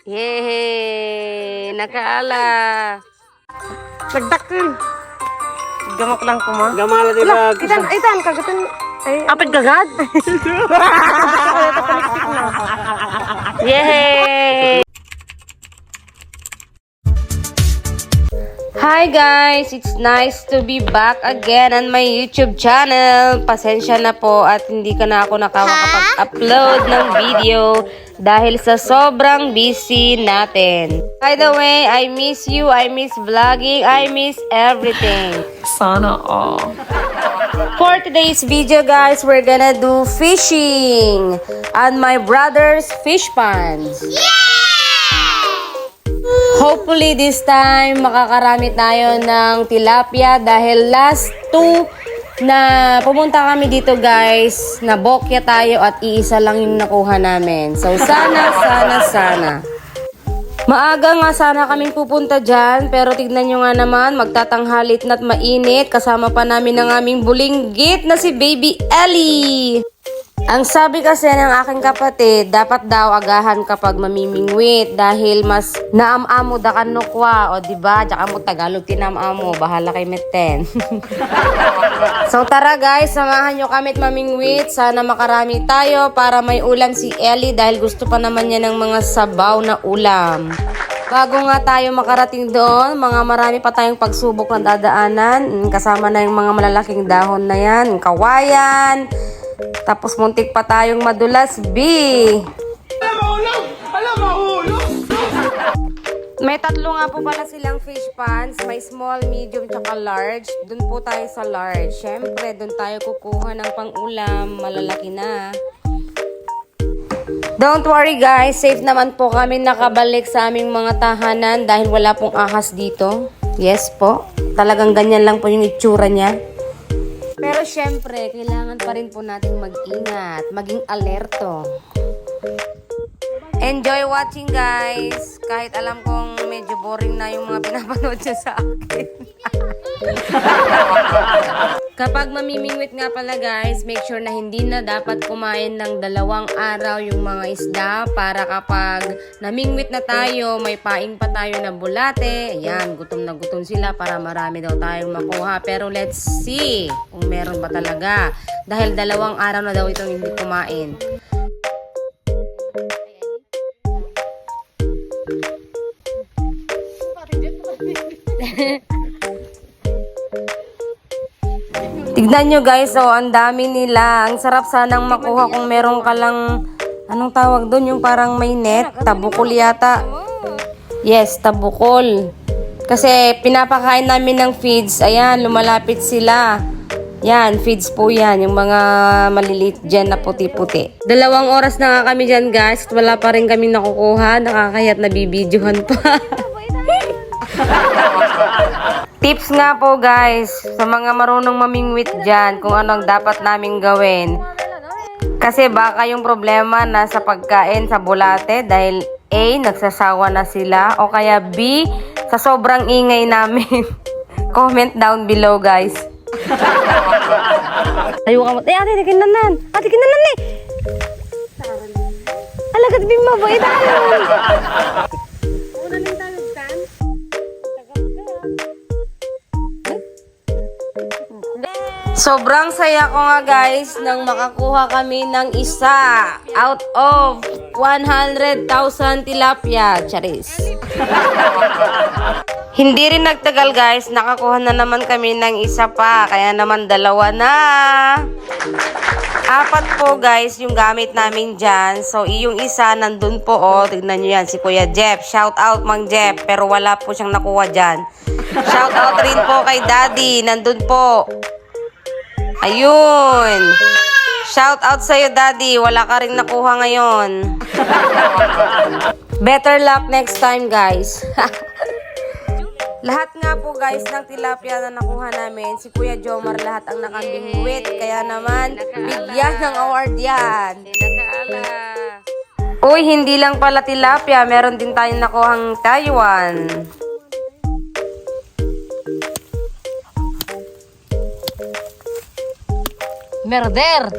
Yehey! Nakaala! Nagdakil! Gamak lang ko ma. Gamala di ba? Itan, kagatan. Apit gagad? Yehey! Hi guys! It's nice to be back again on my YouTube channel. Pasensya na po at hindi ka na ako nakakapag-upload ng video dahil sa sobrang busy natin. By the way, I miss you, I miss vlogging, I miss everything. Sana all. For today's video guys, we're gonna do fishing on my brother's fish ponds. Hopefully this time makakarami tayo ng tilapia dahil last 2 na pumunta kami dito guys, na bokya tayo at iisa lang yung nakuha namin. So sana. Maaga nga sana kaming pupunta dyan, pero tignan nyo nga naman, magtatanghalit na't mainit. Kasama pa namin ang aming bulinggit na si Baby Ellie. Ang sabi kasi ng aking kapatid, dapat daw agahan kapag mamimingwit dahil mas naamamo da kanukwa, o diba? Tsaka mo Tagalog tinamamo, bahala kay Meten. So tara guys, samahan nyo kami at mamingwit. Sana makarami tayo para may ulam si Ellie dahil gusto pa naman niya ng mga sabaw na ulam. Bago nga tayo makarating doon, marami pa tayong pagsubok na dadaanan. Kasama na yung mga malalaking dahon na yan, kawayan. Tapos muntik pa tayong madulas, B. May 3 nga po pala silang fish ponds. May small, medium, tsaka large. Doon po tayo sa large. Syempre, doon tayo kukuha ng pang-ulam. Malalaki na. Don't worry guys, safe naman po kami nakabalik sa aming mga tahanan dahil wala pong ahas dito. Yes po, talagang ganyan lang po yung itsura niya. Pero syempre, kailangan pa rin po natin mag-ingat, maging alerto. Enjoy watching guys, kahit alam kong medyo boring na yung mga pinapanood niya sa akin. Kapag mamimingwit nga pala guys, make sure na hindi na dapat kumain ng 2 araw yung mga isda para kapag namingwit na tayo, may paing pa tayo na bulate. Ayan, gutom na gutom sila para marami daw tayong makuha. Pero let's see kung meron ba talaga. Dahil 2 araw na daw itong hindi kumain. Tignan nyo guys, oh, ang dami nila. Ang sarap sanang makuha kung meron ka lang, anong tawag doon, yung parang may net, tabukol yata. Yes, tabukol. Kasi pinapakain namin ng feeds, ayan, lumalapit sila. Yan, feeds po yan, yung mga maliliit dyan na puti-puti. 2 oras na nga kami dyan guys, wala pa rin kami nakukuha, nakakayat na bibidyohan pa. Tips nga po guys, sa mga marunong mamingwit dyan, kung anong dapat naming gawin. Kasi baka yung problema nasa pagkain sa bulate dahil A, nagsasawa na sila, o kaya B, sa sobrang ingay namin. Comment down below guys. Tayo ka mo. Ate kinanan. Ate kinanan eh. Alagat din mabait tayo. Sobrang saya ko nga guys nang makakuha kami ng isa out of 100,000 tilapia. Charis. Hindi rin nagtagal guys, nakakuha na naman kami ng isa pa. Kaya naman 2 na. 4 po guys yung gamit namin dyan. So yung isa nandun po, oh, tignan nyo yan, si Kuya Jeff. Shout out Mang Jeff, pero wala po siyang nakuha dyan. Shout out rin po kay Daddy, nandun po. Ayun. Shout out sa'yo, Daddy. Wala ka rin nakuha ngayon. Better luck next time, guys. Lahat nga po, guys, ng tilapia na nakuha namin, si Kuya Jomar lahat ang nakabingwit. Kaya naman, bigyan ng award yan. Uy, hindi lang pala tilapia. Meron din tayong nakuhang Taiwan. Merder!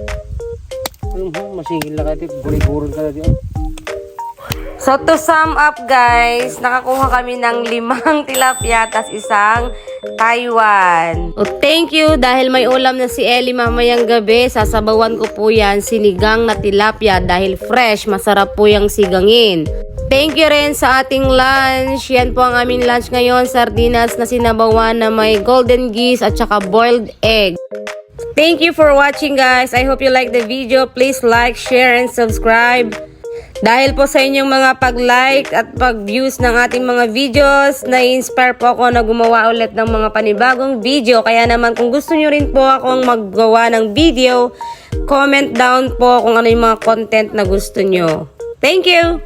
Masigil na ka, bulig-burol ka na diyan. So to sum up guys, nakakuha kami ng 5 tilapia tas isang Taiwan. O thank you dahil may ulam na si Ellie mamayang gabi. Sasabawan ko po yan sinigang na tilapia dahil fresh, masarap po yung sigangin. Thank you rin sa ating lunch. Yan po ang aming lunch ngayon. Sardinas na sinabawan na may golden geese at saka boiled egg. Thank you for watching guys. I hope you like the video. Please like, share, and subscribe. Dahil po sa inyong mga pag-like at pag-views ng ating mga videos, na-inspire po ako na gumawa ulit ng mga panibagong video. Kaya naman kung gusto nyo rin po akong maggawa ng video, comment down po kung ano yung mga content na gusto nyo. Thank you!